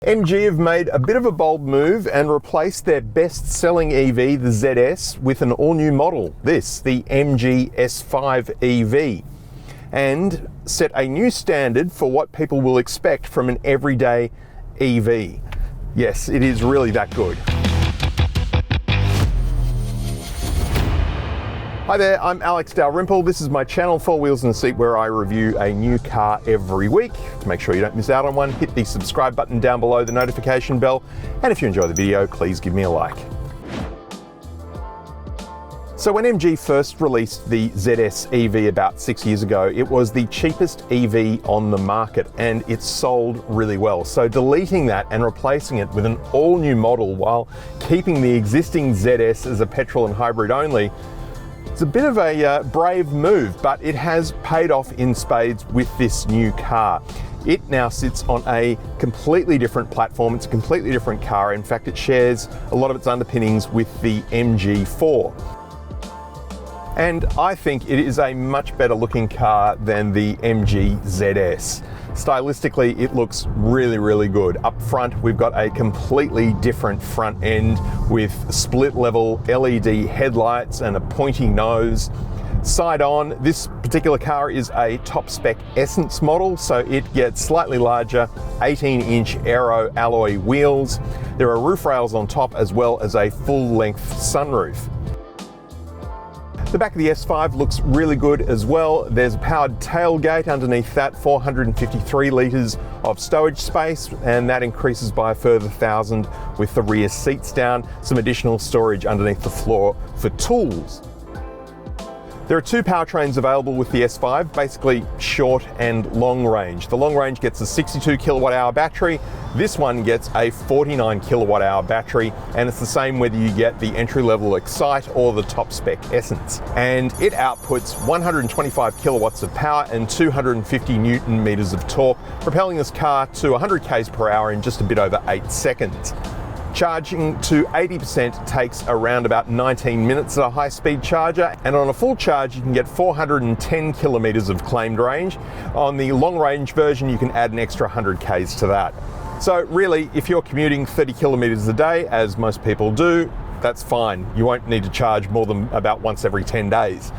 MG have made a bit of a bold move and replaced their best-selling EV, the ZS, with an all-new model, the MG S5EV, and set a new standard for what people will expect from an everyday EV. Yes, it is really that good. Hi there, I'm Alex Dalrymple. This is my channel, Four Wheels in the Seat, where I review a new car every week. To make sure you don't miss out on one, hit the subscribe button down below, the notification bell, and if you enjoy the video, please give me a like. So when MG first released the ZS EV about 6 years ago, it was the cheapest EV on the market and it sold really well. So deleting that and replacing it with an all-new model while keeping the existing ZS as a petrol and hybrid only, it's a bit of a brave move, but it has paid off in spades with this new car. It now sits on a completely different platform. It's a completely different car. In fact, it shares a lot of its underpinnings with the MG4. And I think it is a much better looking car than the MG ZS. Stylistically, it looks really, really good. Up front, we've got a completely different front end with split level LED headlights and a pointy nose. Side on, this particular car is a top spec Essence model, so it gets slightly larger 18-inch aero alloy wheels. There are roof rails on top as well as a full-length sunroof. The back of the S5 looks really good as well. There's a powered tailgate underneath that, 453 litres of stowage space, and that increases by a further 1,000 with the rear seats down, some additional storage underneath the floor for tools. There are two powertrains available with the S5, basically short and long range. The long range gets a 62 kilowatt hour battery. This one gets a 49 kilowatt hour battery, and it's the same whether you get the entry level Excite or the top spec Essence. And it outputs 125 kilowatts of power and 250 Newton meters of torque, propelling this car to 100 k's per hour in just a bit over 8 seconds. Charging to 80% takes around about 19 minutes at a high-speed charger, and on a full charge you can get 410 kilometers of claimed range. On the long-range version you can add an extra 100 k's to that. So really, if you're commuting 30 kilometers a day, as most people do, that's fine. You won't need to charge more than about once every 10 days.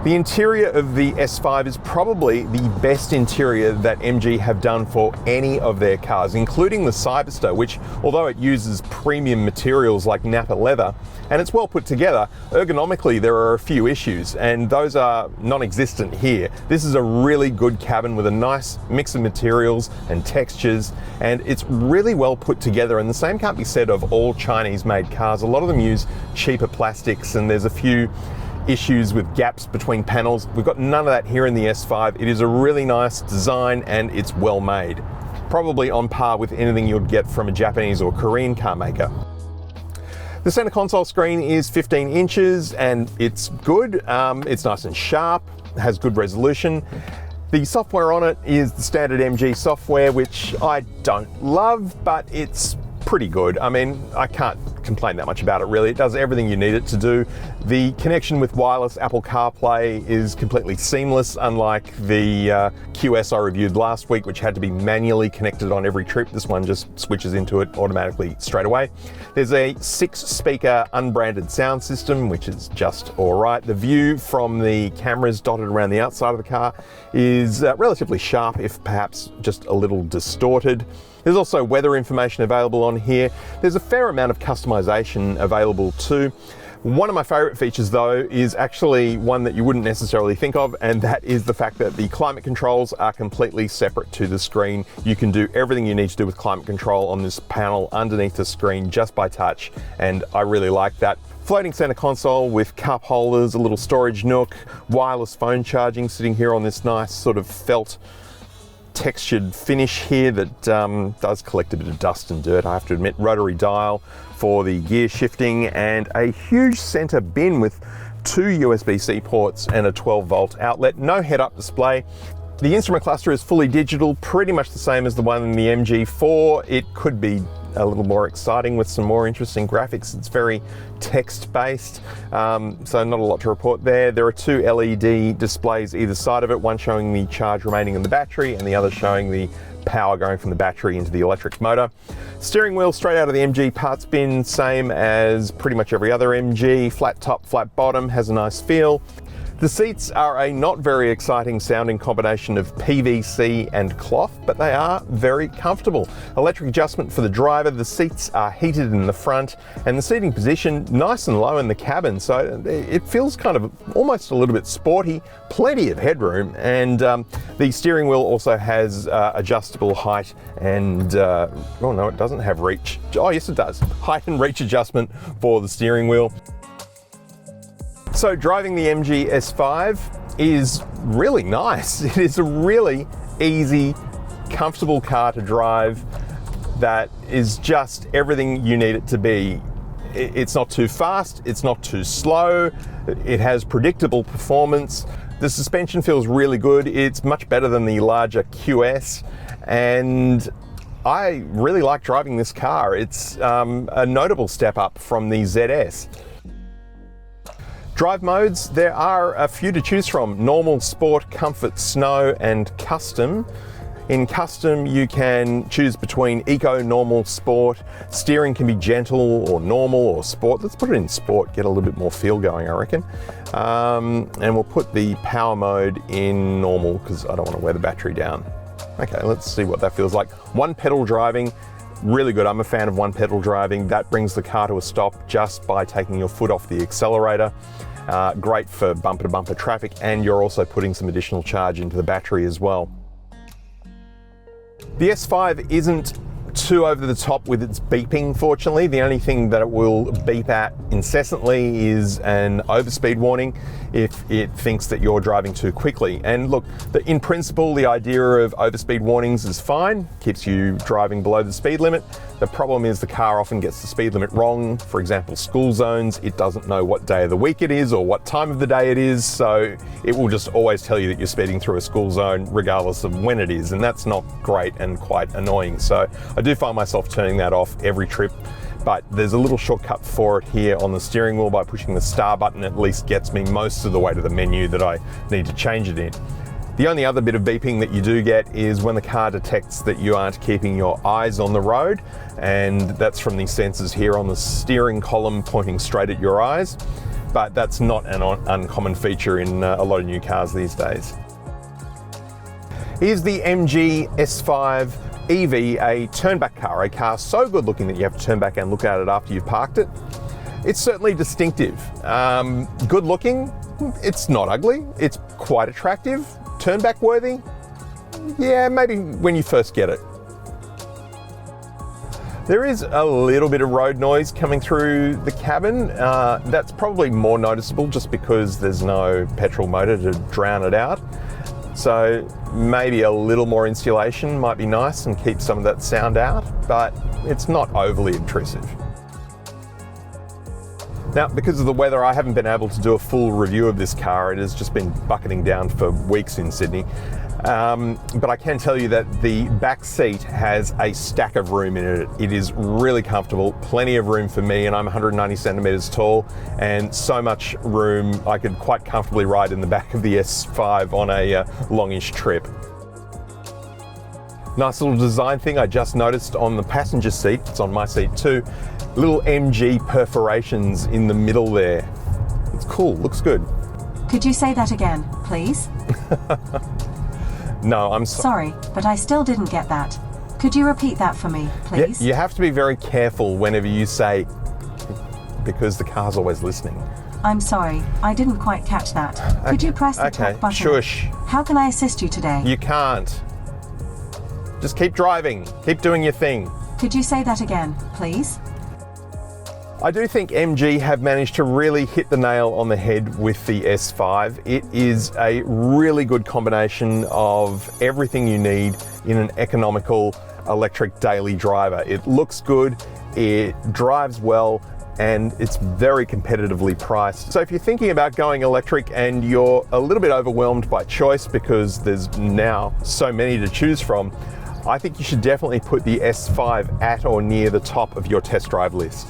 The interior of the S5 is probably the best interior that MG have done for any of their cars, including the Cyberster, which, although it uses premium materials like Nappa leather, and it's well put together, ergonomically there are a few issues, and those are non-existent here. This is a really good cabin with a nice mix of materials and textures, and it's really well put together, and the same can't be said of all Chinese-made cars. A lot of them use cheaper plastics, and there's a few issues with gaps between panels. We've got none of that here in the S5. It is a really nice design and it's well made. Probably on par with anything you'd get from a Japanese or Korean car maker. The center console screen is 15 inches and it's good. It's nice and sharp, has good resolution. The software on it is the standard MG software, which I don't love, but it's pretty good. I mean, I can't complain that much about it really. It does everything you need it to do. The connection with wireless Apple CarPlay is completely seamless, unlike the QS I reviewed last week, which had to be manually connected on every trip. This one just switches into it automatically straight away. There's a 6-speaker unbranded sound system, which is just all right. The view from the cameras dotted around the outside of the car is relatively sharp, if perhaps just a little distorted. There's also weather information available on here. There's a fair amount of customization available too. One of my favorite features though is actually one that you wouldn't necessarily think of, and that is the fact that the climate controls are completely separate to the screen. You can do everything you need to do with climate control on this panel underneath the screen just by touch, and I really like that. Floating center console with cup holders, a little storage nook, wireless phone charging sitting here on this nice sort of felt textured finish here that does collect a bit of dust and dirt, I have to admit. Rotary dial for the gear shifting and a huge center bin with 2 USB-C ports and a 12-volt outlet. No head-up display. The instrument cluster is fully digital, pretty much the same as the one in the MG4. It could be a little more exciting with some more interesting graphics. It's very text-based, so not a lot to report there. There are 2 LED displays either side of it, one showing the charge remaining in the battery and the other showing the power going from the battery into the electric motor. Steering wheel straight out of the MG parts bin, same as pretty much every other MG, flat top, flat bottom, has a nice feel. The seats are a not very exciting sounding combination of PVC and cloth, but they are very comfortable. Electric adjustment for the driver, the seats are heated in the front, and the seating position nice and low in the cabin, so it feels kind of almost a little bit sporty, plenty of headroom, and the steering wheel also has adjustable height and, oh no, it doesn't have reach. Oh yes it does, height and reach adjustment for the steering wheel. So driving the MG S5 is really nice. It is a really easy, comfortable car to drive that is just everything you need it to be. It's not too fast, it's not too slow, it has predictable performance. The suspension feels really good. It's much better than the larger QS, and I really like driving this car. It's a notable step up from the ZS. Drive modes, there are a few to choose from: normal, sport, comfort, snow, and custom. In custom, you can choose between eco, normal, sport. Steering can be gentle or normal or sport. Let's put it in sport, get a little bit more feel going, I reckon. And we'll put the power mode in normal because I don't want to wear the battery down. Okay, let's see what that feels like. One pedal driving, really good. I'm a fan of one pedal driving. That brings the car to a stop just by taking your foot off the accelerator. Great for bumper to bumper traffic, and you're also putting some additional charge into the battery as well. The S5 isn't too over the top with its beeping, fortunately. The only thing that it will beep at incessantly is an overspeed warning if it thinks that you're driving too quickly. And look, in principle, the idea of overspeed warnings is fine, keeps you driving below the speed limit. The problem is the car often gets the speed limit wrong. For example, school zones, it doesn't know what day of the week it is or what time of the day it is, so it will just always tell you that you're speeding through a school zone regardless of when it is, and that's not great and quite annoying. So I do find myself turning that off every trip, but there's a little shortcut for it here on the steering wheel. By pushing the star button, at least gets me most of the way to the menu that I need to change it in. The only other bit of beeping that you do get is when the car detects that you aren't keeping your eyes on the road, and that's from the sensors here on the steering column pointing straight at your eyes, but that's not an uncommon feature in a lot of new cars these days. Here's the MG S5EV, a turnback car, a car so good looking that you have to turn back and look at it after you've parked it. It's certainly distinctive. Good looking, it's not ugly, it's quite attractive. Turnback worthy? Yeah, maybe when you first get it. There is a little bit of road noise coming through the cabin. That's probably more noticeable just because there's no petrol motor to drown it out. So maybe a little more insulation might be nice and keep some of that sound out, but it's not overly intrusive. Now, because of the weather, I haven't been able to do a full review of this car. It has just been bucketing down for weeks in Sydney. But I can tell you that the back seat has a stack of room in it. It is really comfortable, plenty of room for me, and I'm 190 centimeters tall, and so much room I could quite comfortably ride in the back of the S5 on a longish trip. Nice little design thing I just noticed on the passenger seat, it's on my seat too, little MG perforations in the middle there. It's cool, looks good. Could you say that again, please? No, I'm sorry, but I still didn't get that. Could you repeat that for me, please? Yeah, you have to be very careful whenever you say, because the car's always listening. I'm sorry, I didn't quite catch that. Could you press the top button? Shush. How can I assist you today? You can't. Just keep driving, keep doing your thing. Could you say that again, please? I do think MG have managed to really hit the nail on the head with the S5. It is a really good combination of everything you need in an economical electric daily driver. It looks good, it drives well, and it's very competitively priced. So if you're thinking about going electric and you're a little bit overwhelmed by choice because there's now so many to choose from, I think you should definitely put the S5 at or near the top of your test drive list.